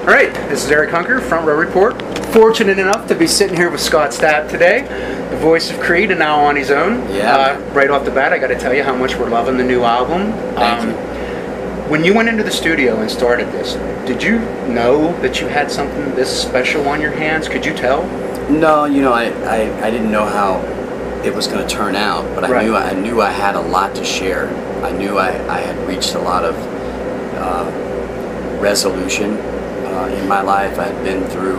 All right, this is Eric Hunker, Front Row Report. Fortunate enough to be sitting here with Scott Stapp today, the voice of Creed and now on his own. Yeah. Right off the bat, I got to tell you how much we're loving the new album. Thank you. When you went into the studio and started this, did you know that you had something this special on your hands? Could you tell? No, I didn't know how it was going to turn out, but I knew I had a lot to share. I knew I had reached a lot of resolution in my life. I had been through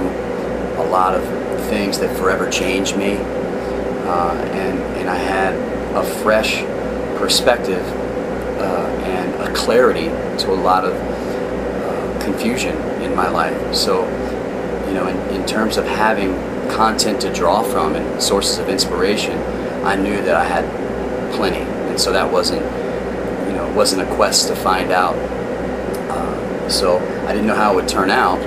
a lot of things that forever changed me, and I had a fresh perspective and a clarity to a lot of confusion in my life. So, in terms of having content to draw from and sources of inspiration, I knew that I had plenty, and so that wasn't a quest to find out. So I didn't know how it would turn out,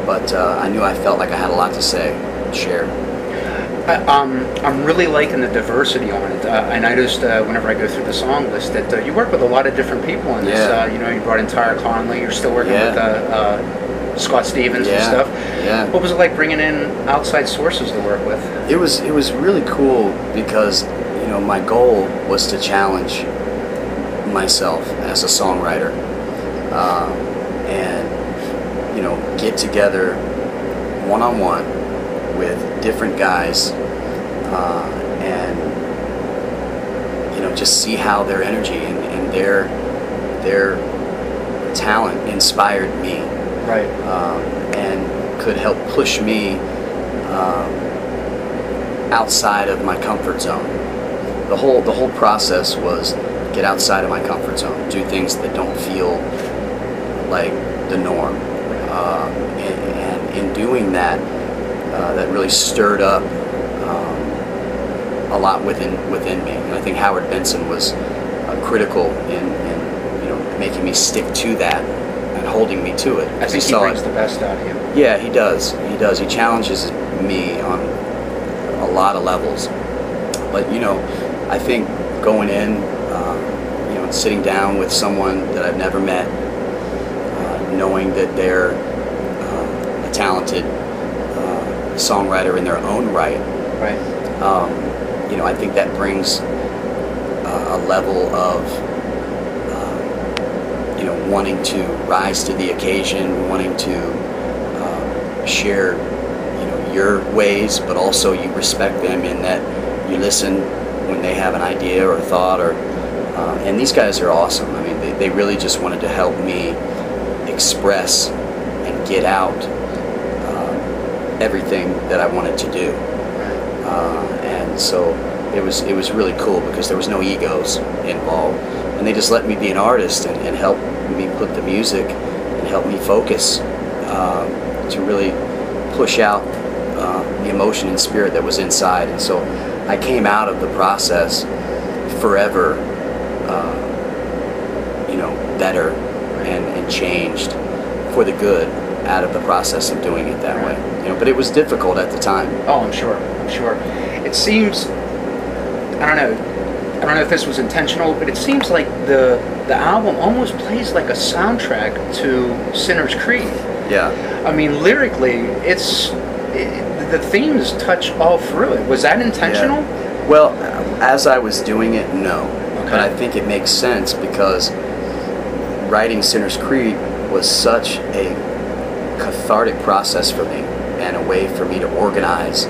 but I knew I felt like I had a lot to say, share. I'm really liking the diversity on it. I noticed whenever I go through the song list that you work with a lot of different people in this. You brought in Tyler Conley. You're still working with Scott Stevens and stuff. Yeah. What was it like bringing in outside sources to work with? It was really cool because my goal was to challenge myself as a songwriter, and get together one-on-one with different guys, and just see how their energy and their talent inspired me, and could help push me outside of my comfort zone. The whole process was get outside of my comfort zone, do things that don't feel like the norm, and in doing that, that really stirred up a lot within me. And I think Howard Benson was critical in making me stick to that and holding me to it. I think he brings the best out of you. Yeah, he does. He challenges me on a lot of levels. But I think going in, sitting down with someone that I've never met, knowing that they're a talented songwriter in their own right. I think that brings a level of wanting to rise to the occasion, wanting to share your ways, but also you respect them in that you listen when they have an idea or a thought, or and these guys are awesome. I mean, they really just wanted to help me express and get out everything that I wanted to do, and so it was really cool because there was no egos involved, and they just let me be an artist and help me put the music and help me focus to really push out the emotion and spirit that was inside. And so I came out of the process forever better and changed for the good out of the process of doing it that way. But it was difficult at the time. Oh, I'm sure. It seems, I don't know if this was intentional, but it seems like the album almost plays like a soundtrack to Sinner's Creed. Yeah. I mean, lyrically, the themes touch all through it. Was that intentional? Yeah. Well, as I was doing it, no. Okay. But I think it makes sense because writing Sinner's Creed was such a cathartic process for me and a way for me to organize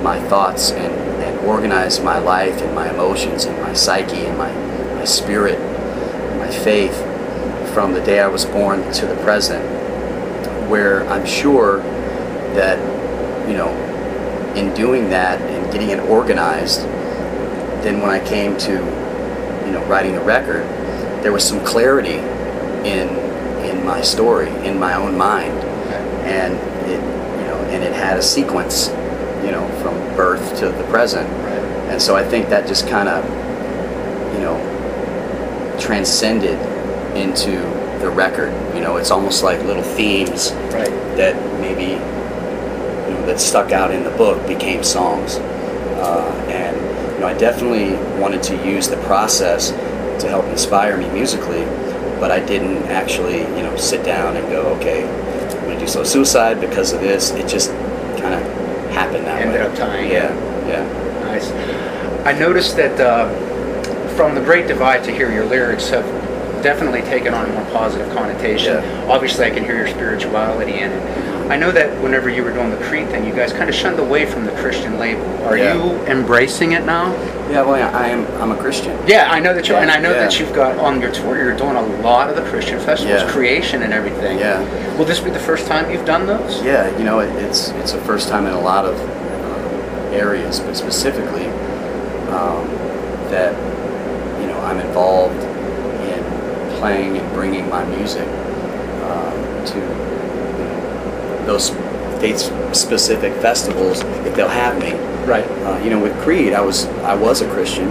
my thoughts and organize my life and my emotions and my psyche and my spirit, my faith from the day I was born to the present, where I'm sure that in doing that and getting it organized, then when I came to writing the record, there was some clarity in my story, in my own mind, and it had a sequence, from birth to the present, and so I think that just kind of, transcended into the record. It's almost like little themes that maybe that stuck out in the book became songs, and I definitely wanted to use the process to help inspire me musically, but I didn't actually sit down and go, okay, going to do slow suicide because of this. It just kind of happened that way. Ended up tying. Yeah, yeah. Nice. I noticed that from The Great Divide to here, your lyrics have definitely taken on a more positive connotation. Yeah. Obviously, I can hear your spirituality in it. I know that whenever you were doing the Creed thing, you guys kind of shunned away from the Christian label. Are you embracing it now? Yeah, well, I'm a Christian. Yeah, I know that you, and I know that you've got on your tour. You're doing a lot of the Christian festivals, Creation and everything. Yeah. Will this be the first time you've done those? Yeah, you know, it's the first time in a lot of areas, but specifically that I'm involved in playing and bringing my music to those state-specific festivals if they'll have me. Right. With Creed, I was a Christian,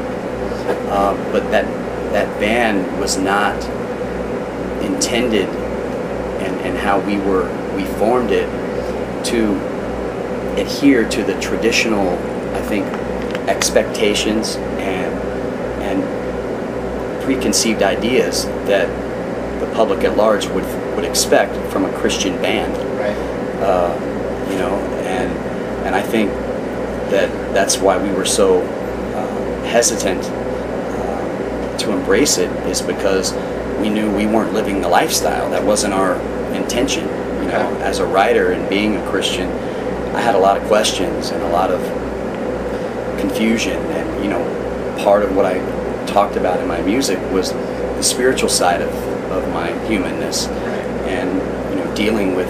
but that band was not intended, and how we formed it to adhere to the traditional, I think, expectations and preconceived ideas that the public at large would expect from a Christian band. Right. And I think that's why we were so hesitant to embrace it, is because we knew we weren't living the lifestyle. That wasn't our intention. As a writer and being a Christian, I had a lot of questions and a lot of confusion, and part of what I talked about in my music was the spiritual side of my humanness, and dealing with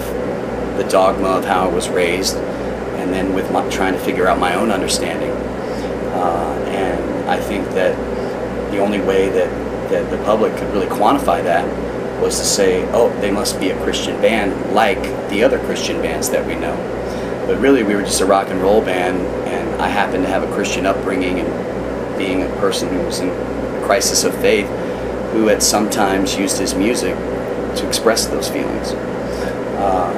the dogma of how I was raised, and then with trying to figure out my own understanding. And I think that the only way that the public could really quantify that was to say, oh, they must be a Christian band like the other Christian bands that we know. But really, we were just a rock and roll band, and I happened to have a Christian upbringing and being a person who was in a crisis of faith, who had sometimes used his music to express those feelings.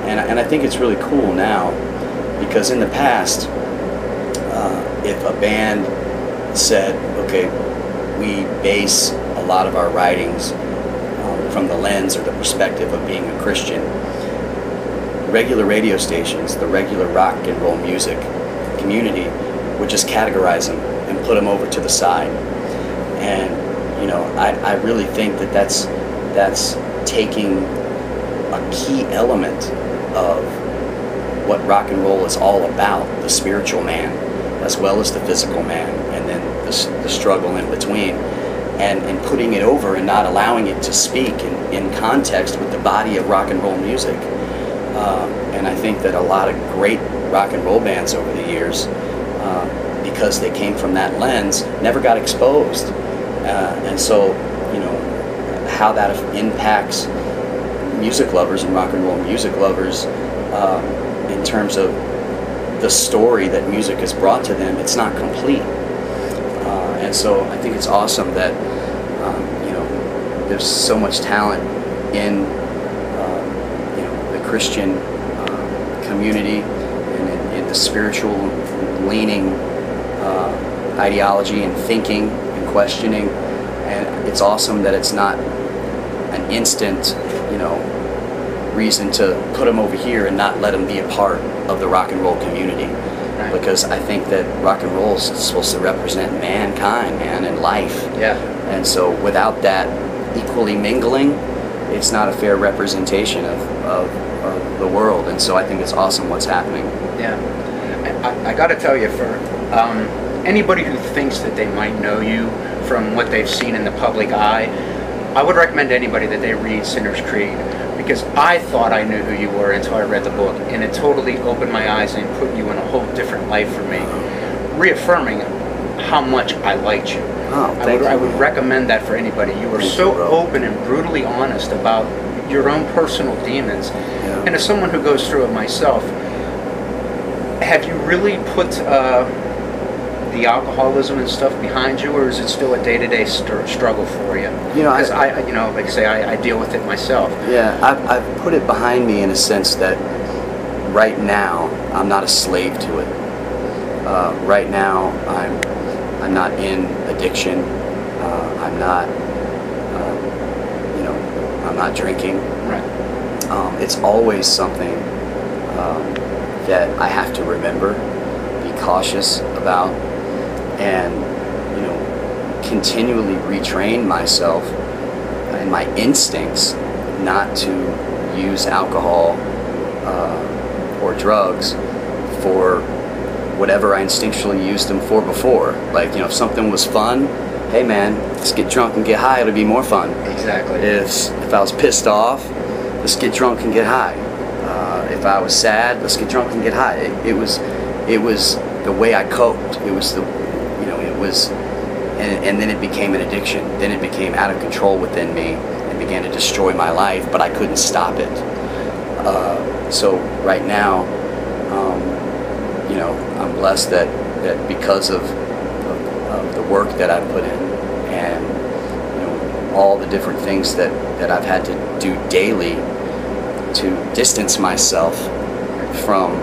And I think it's really cool now, because in the past, if a band said, okay, we base a lot of our writings from the lens or the perspective of being a Christian, regular radio stations, the regular rock and roll music community would just categorize them and put them over to the side. And I really think that's taking a key element of what rock and roll is all about, the spiritual man as well as the physical man, and then the struggle in between, and putting it over and not allowing it to speak in context with the body of rock and roll music. And I think that a lot of great rock and roll bands over the years, because they came from that lens, never got exposed. And so, how that impacts music lovers and rock and roll music lovers in terms of the story that music has brought to them, it's not complete. And so I think it's awesome that there's so much talent in the Christian community and in the spiritual leaning ideology and thinking and questioning. And it's awesome that it's not an instant reason to put them over here and not let them be a part of the rock and roll community. Right. Because I think that rock and roll is supposed to represent mankind, man, and life. Yeah. And so without that equally mingling, it's not a fair representation of the world. And so I think it's awesome what's happening. Yeah. I got to tell you, for anybody who thinks that they might know you from what they've seen in the public eye, I would recommend to anybody that they read Sinner's Creed, because I thought I knew who you were until I read the book, and it totally opened my eyes and put you in a whole different light for me, reaffirming how much I liked you. Oh, I would recommend that for anybody. You were so open and brutally honest about your own personal demons. Yeah. And as someone who goes through it myself, have you really put the alcoholism and stuff behind you, or is it still a day-to-day struggle for you? Because I like I say, I deal with it myself. Yeah, I've put it behind me in a sense that right now I'm not a slave to it. Right now I'm not in addiction. I'm not, I'm not drinking. Right. it's always something that I have to remember, be cautious about, and continually retrain myself and my instincts not to use alcohol or drugs for whatever I instinctually used them for before. Like, if something was fun, hey man, let's get drunk and get high, it'll be more fun. Exactly. If I was pissed off, let's get drunk and get high. If I was sad, let's get drunk and get high. It was the way I coped. It was and then it became an addiction. Then it became out of control within me and began to destroy my life, but I couldn't stop it. So right now, I'm blessed that because of the work that I put in, and all the different things that I've had to do daily to distance myself from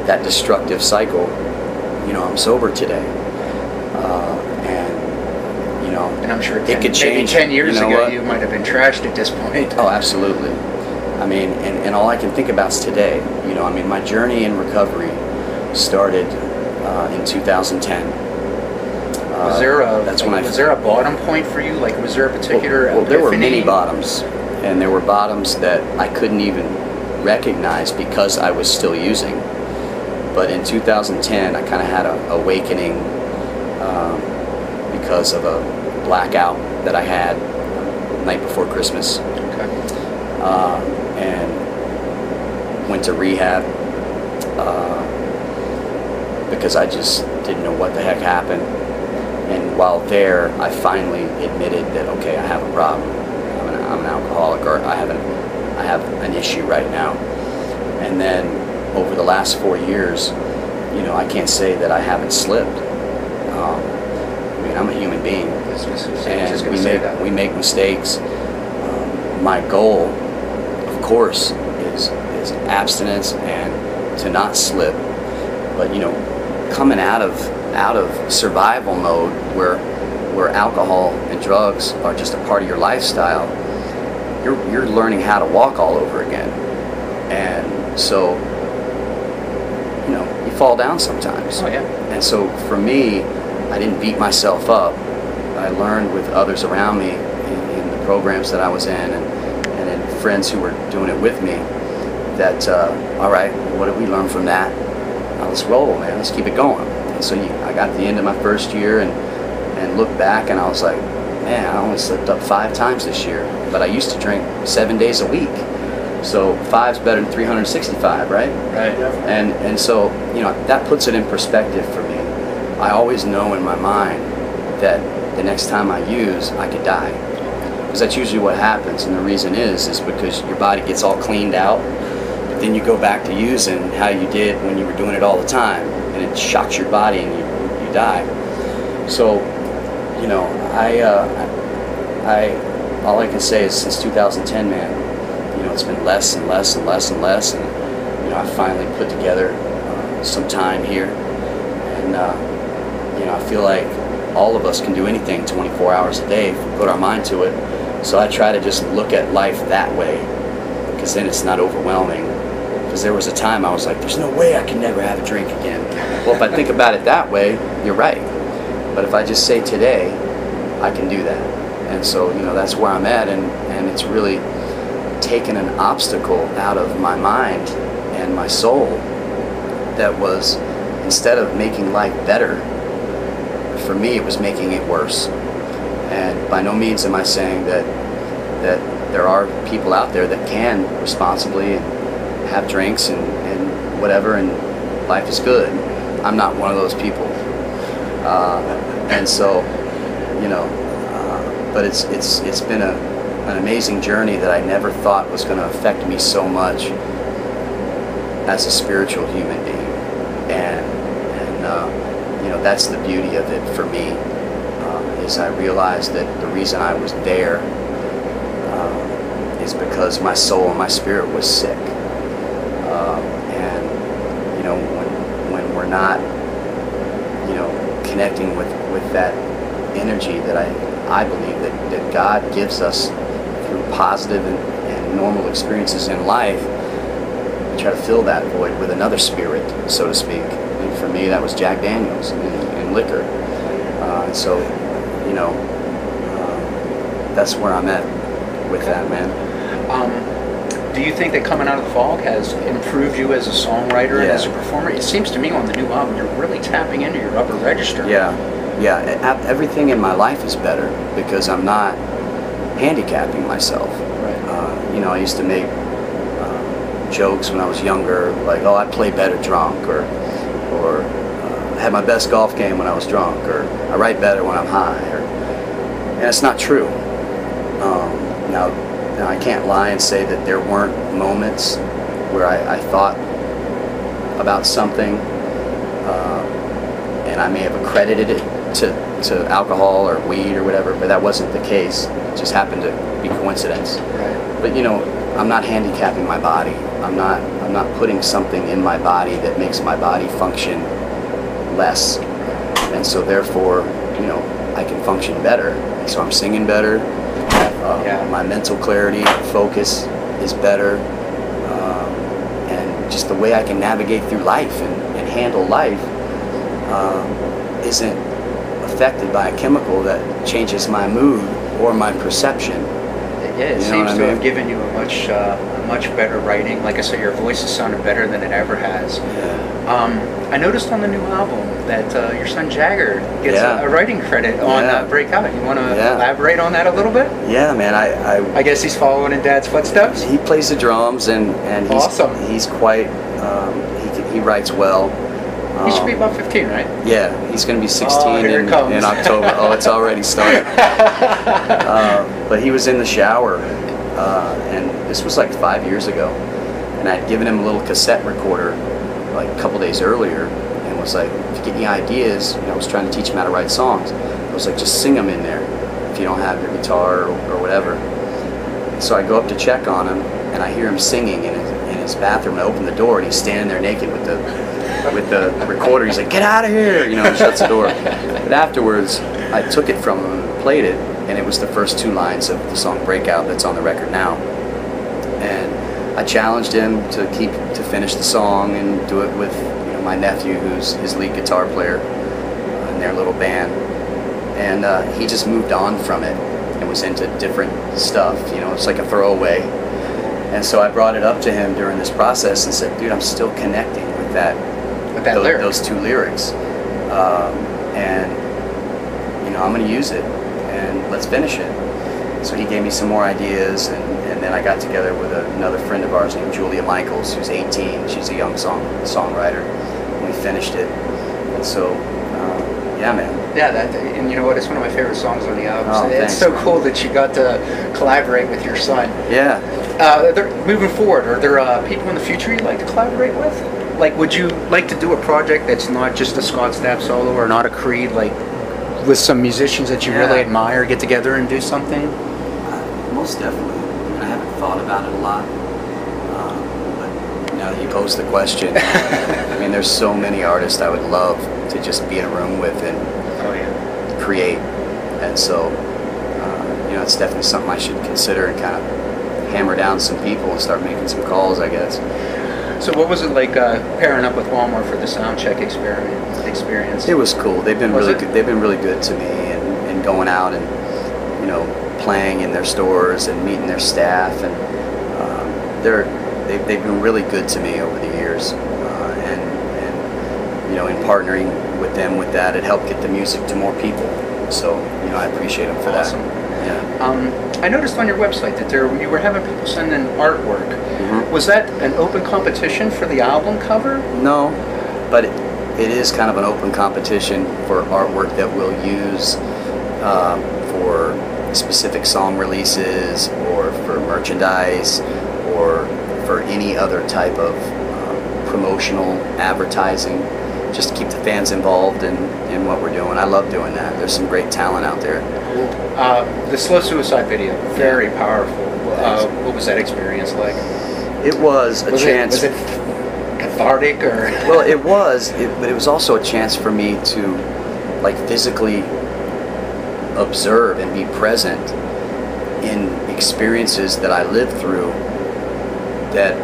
that destructive cycle, I'm sober today. And I'm sure it could change. Maybe 10 years ago, you might have been trashed at this point. Oh, absolutely. I mean, and all I can think about is today. My journey in recovery started in 2010. Was there a bottom point for you? Like, was there a particular Well, there were many bottoms, and there were bottoms that I couldn't even recognize because I was still using. But in 2010, I kind of had an awakening because of a blackout that I had the night before Christmas. Okay. And went to rehab because I just didn't know what the heck happened. And while there, I finally admitted that, okay, I have a problem. I'm an alcoholic, or I have an issue right now. And then over the last 4 years, I can't say that I haven't slipped. I'm a human being, and we make mistakes. My goal, of course, is abstinence and to not slip. But coming out of survival mode, where alcohol and drugs are just a part of your lifestyle, you're learning how to walk all over again. And so you fall down sometimes. Oh, yeah. And so for me, I didn't beat myself up. I learned with others around me in the programs that I was in, and in friends who were doing it with me, that all right, what did we learn from that? Let's roll, man. Let's keep it going. And so I got to the end of my first year and looked back, and I was like, man, I only slipped up 5 times this year, but I used to drink 7 days a week. So 5's better than 365, right? Right. And so that puts it in perspective for me. I always know in my mind that the next time I use, I could die. Because that's usually what happens, and the reason is because your body gets all cleaned out, but then you go back to using how you did when you were doing it all the time, and it shocks your body and you die. So, all I can say is since 2010, man, it's been less and less and less and less, and I finally put together some time here, and I feel like all of us can do anything 24 hours a day if we put our mind to it. So I try to just look at life that way, because then it's not overwhelming. Because there was a time I was like, there's no way I can never have a drink again. Well, if I think about it that way, you're right. But if I just say today, I can do that. And so, that's where I'm at, and it's really taken an obstacle out of my mind and my soul that was, instead of making life better, for me, it was making it worse. And by no means am I saying that there are people out there that can responsibly have drinks and whatever, and life is good. I'm not one of those people. And so, but it's been an amazing journey that I never thought was going to affect me so much as a spiritual human being. And that's the beauty of it for me, is I realized that the reason I was there is because my soul and my spirit was sick. And when we're not connecting with that energy that I believe that God gives us through positive and and normal experiences in life, I try to fill that void with another spirit, so to speak. And for me, that was Jack Daniels and liquor. So, you know, that's where I'm at with that, man. Do you think that coming out of the fog has improved you as a songwriter and as a performer? It seems to me on the new album you're really tapping into your upper register. Yeah. Everything in my life is better because I'm not handicapping myself. Right. You know, I used to make jokes when I was younger, like, oh, I play better drunk, or I had my best golf game when I was drunk, or I write better when I'm high, and it's not true. Now I can't lie and say that there weren't moments where I thought about something, and I may have accredited it to alcohol or weed or whatever, but that wasn't the case. It just happened to be coincidence. Right. But you know, I'm not handicapping my body. I'm not putting something in my body that makes my body function less. And so therefore, you know, I can function better. And so I'm singing better. My mental clarity, focus is better. And just the way I can navigate through life and handle life isn't affected by a chemical that changes my mood or my perception. Yeah, it seems to have given you a much better writing. Like I said, your voice has sounded better than it ever has. Yeah. I noticed on the new album that your son Jagger gets a writing credit on Breakout. You want to elaborate on that a little bit? Yeah, man. I guess he's following in Dad's footsteps? He plays the drums, and he's awesome. He's quite, he writes well. He should be about 15, right? Yeah, he's going to be 16 in October. Oh, it's already started. But he was in the shower, and this was like 5 years ago, and I'd given him a little cassette recorder like a couple days earlier, and was like, if you get any ideas, you know, I was trying to teach him how to write songs. I was like, just sing them in there if you don't have your guitar or whatever. So I go up to check on him, and I hear him singing in his bathroom. I open the door, and he's standing there naked with the recorder. He's like, get out of here, you know, and shuts the door. But afterwards, I took it from him and played it, and it was the first 2 lines of the song Breakout that's on the record now. And I challenged him to finish the song and do it with, you know, my nephew, who's his lead guitar player in their little band. And he just moved on from it and was into different stuff, you know, it's like a throwaway. And so I brought it up to him during this process and said, dude, I'm still connecting with those 2 lyrics, and you know, I'm going to use it, and let's finish it. So he gave me some more ideas, and then I got together with another friend of ours named Julia Michaels, who's 18. She's a young songwriter, and we finished it. And so, yeah, man. Yeah, and you know what? It's one of my favorite songs on the album. Oh, it's so cool that you got to collaborate with your son. Yeah. Moving forward, are there people in the future you'd like to collaborate with? Like, would you like to do a project that's not just a Scott Stapp solo or not a Creed, like with some musicians that you really admire, get together and do something? Most definitely. I haven't thought about it a lot. But now that you pose the question, I mean, there's so many artists I would love to just be in a room with and create. And so, you know, it's definitely something I should consider and kind of hammer down some people and start making some calls, I guess. So what was it like pairing up with Walmart for the soundcheck experience? It was cool. They've been really good. They've been really good to me, and going out and, you know, playing in their stores and meeting their staff, and they've been really good to me over the years, and you know, in partnering with them with that, it helped get the music to more people. So, you know, I appreciate them for that. Yeah. I noticed on your website that you were having people send in artwork. Mm-hmm. Was that an open competition for the album cover? No, but it is kind of an open competition for artwork that we'll use for specific song releases, or for merchandise, or for any other type of promotional advertising, just to keep the fans involved in what we're doing. I love doing that. There's some great talent out there. The Slow Suicide video, very powerful. What was that experience like? It was a chance. Was it cathartic, or? Well, it was, but it was also a chance for me to, like, physically observe and be present in experiences that I lived through that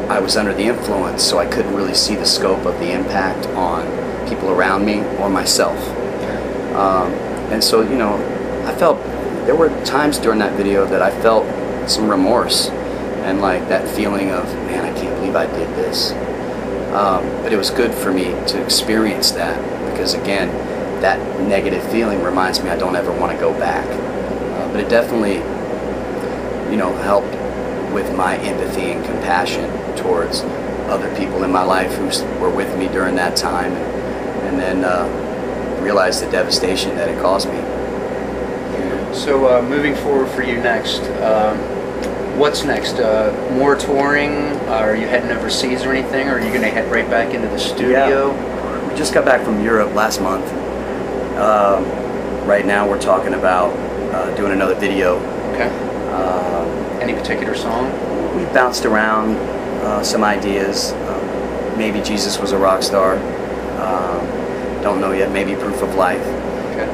I was under the influence, so I couldn't really see the scope of the impact on people around me or myself. And so, you know, I felt, there were times during that video that I felt some remorse and like that feeling of, man, I can't believe I did this. But it was good for me to experience that, because again, that negative feeling reminds me I don't ever want to go back. But it definitely, you know, helped with my empathy and compassion towards other people in my life who were with me during that time, and then realized the devastation that it caused me. So moving forward for you next, what's next? More touring? Are you heading overseas or anything? Or are you going to head right back into the studio? Yeah. We just got back from Europe last month. Right now we're talking about doing another video. Okay. Any particular song? We bounced around some ideas. Maybe Jesus Was a Rock Star. Don't know yet. Maybe Proof of Life. Okay.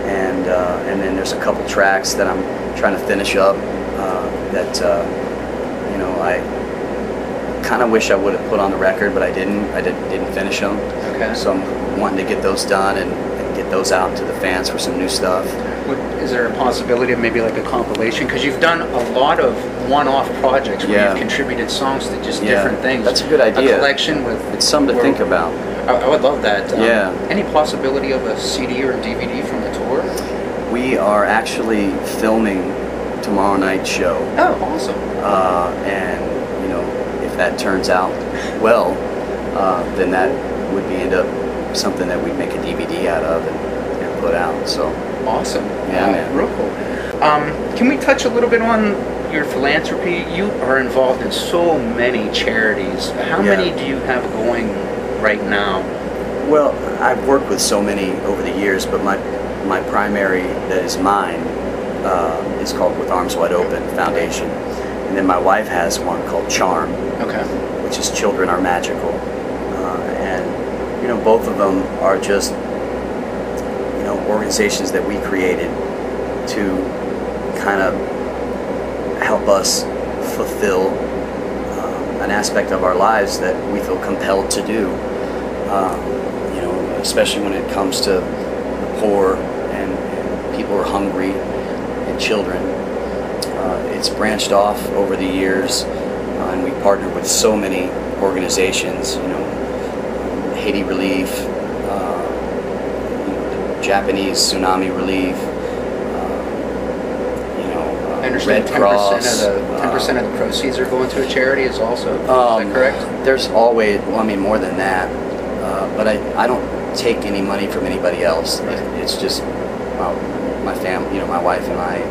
And then there's a couple tracks that I'm trying to finish up that you know, I kind of wish I would have put on the record, but I didn't. I didn't finish them. Okay. So I'm wanting to get those done and get those out to the fans for some new stuff. Is there a possibility of maybe like a compilation? Because you've done a lot of one-off projects where you've contributed songs to just different things. That's a good idea. A collection with... It's something to think about. I would love that. Any possibility of a CD or a DVD from the tour? We are actually filming tomorrow night's show. Oh, awesome. And, you know, if that turns out well, then that would be end up something that we'd make a DVD out of and put out. So awesome. Yeah, man. Real cool. Can we touch a little bit on your philanthropy? You are involved in so many charities. How many do you have going right now? Well, I've worked with so many over the years, but my primary that is mine is called With Arms Wide Open Foundation. And then my wife has one called Charm, which is Children Are Magical. And, you know, both of them are just, you know, organizations that we created to kind of help us fulfill an aspect of our lives that we feel compelled to do. You know, especially when it comes to the poor and people who are hungry and children. It's branched off over the years, and we partnered with so many organizations. You know, Haiti Relief, Japanese tsunami relief, I understand Red Cross. 10% of the proceeds are going to a charity is also, is that correct? There's always, well, I mean, more than that, but I don't take any money from anybody else. Right. It's just my family, you know, my wife and I,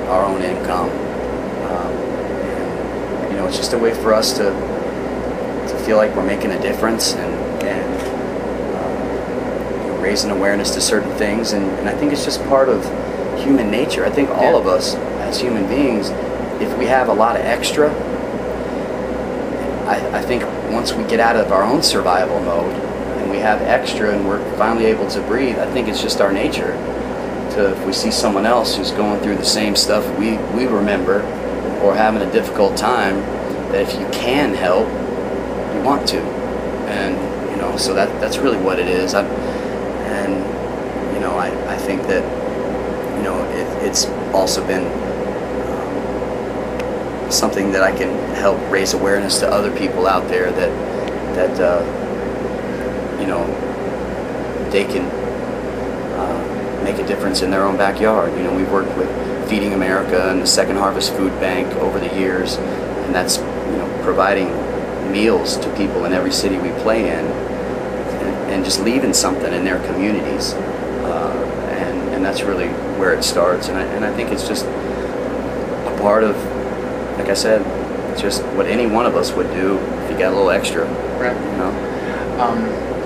our own income. And, you know, it's just a way for us to feel like we're making a difference and raising awareness to certain things, and I think it's just part of human nature. I think all of us as human beings, if we have a lot of extra, I think once we get out of our own survival mode and we have extra and we're finally able to breathe, I think it's just our nature to, if we see someone else who's going through the same stuff we remember or having a difficult time, that if you can help, you want to. And, you know, so that's really what it is. And, you know, I think that, you know, it's also been something that I can help raise awareness to other people out there that you know, they can make a difference in their own backyard. You know, we've worked with Feeding America and the Second Harvest Food Bank over the years, and that's, you know, providing meals to people in every city we play in, and just leaving something in their communities. And that's really where it starts, and I think it's just a part of, like I said, just what any one of us would do if you got a little extra. Right. You know?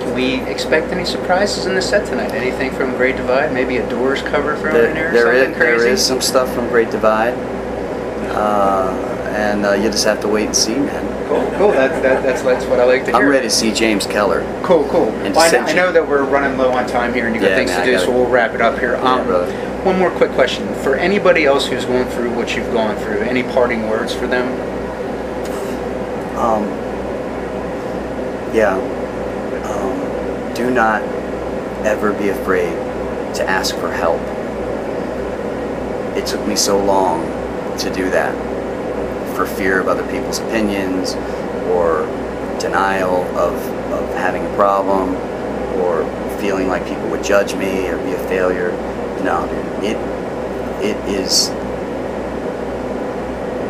Can we expect any surprises in the set tonight? Anything from Great Divide? Maybe a Doors cover thrown in there? Something crazy? There is some stuff from Great Divide, and you just have to wait and see, man. Cool. That's what I like to hear. I'm ready to see James Keller. Cool. And I know that we're running low on time here, and you got things to do, so we'll wrap it up here. Brother. one more quick question. For anybody else who's going through what you've gone through, any parting words for them? Do not ever be afraid to ask for help. It took me so long to do that, for fear of other people's opinions, or denial of having a problem, or feeling like people would judge me or be a failure. No, dude, it is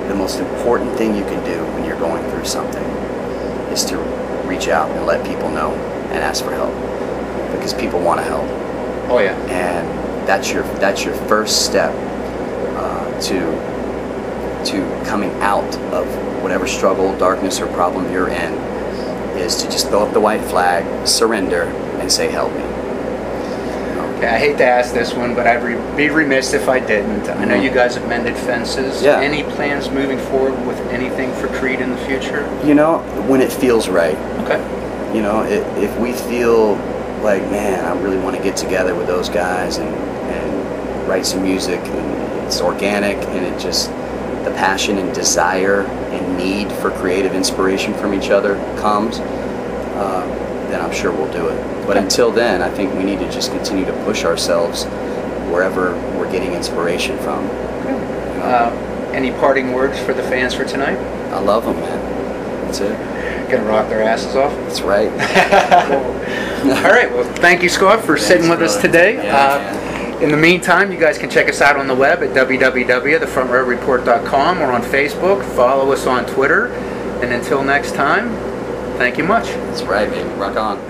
the most important thing you can do when you're going through something, is to reach out and let people know and ask for help, because people want to help. Oh yeah. And that's your first step to coming out of whatever struggle, darkness, or problem you're in, is to just throw up the white flag, surrender, and say, help me. Okay, I hate to ask this one, but I'd be remiss if I didn't. I know you guys have mended fences. Yeah. Any plans moving forward with anything for Creed in the future? You know, when it feels right. Okay. You know, if we feel like, man, I really want to get together with those guys and write some music, and it's organic, and it just, the passion and desire and need for creative inspiration from each other comes, then I'm sure we'll do it. But until then, I think we need to just continue to push ourselves wherever we're getting inspiration from. Any parting words for the fans for tonight? I love them, man. That's it. Gonna rock their asses off? That's right. All right, well, thank you, Scott, for sitting with us today. In the meantime, you guys can check us out on the web at www.thefrontrowreport.com, or on Facebook. Follow us on Twitter. And until next time, thank you much. That's right, baby. Rock on.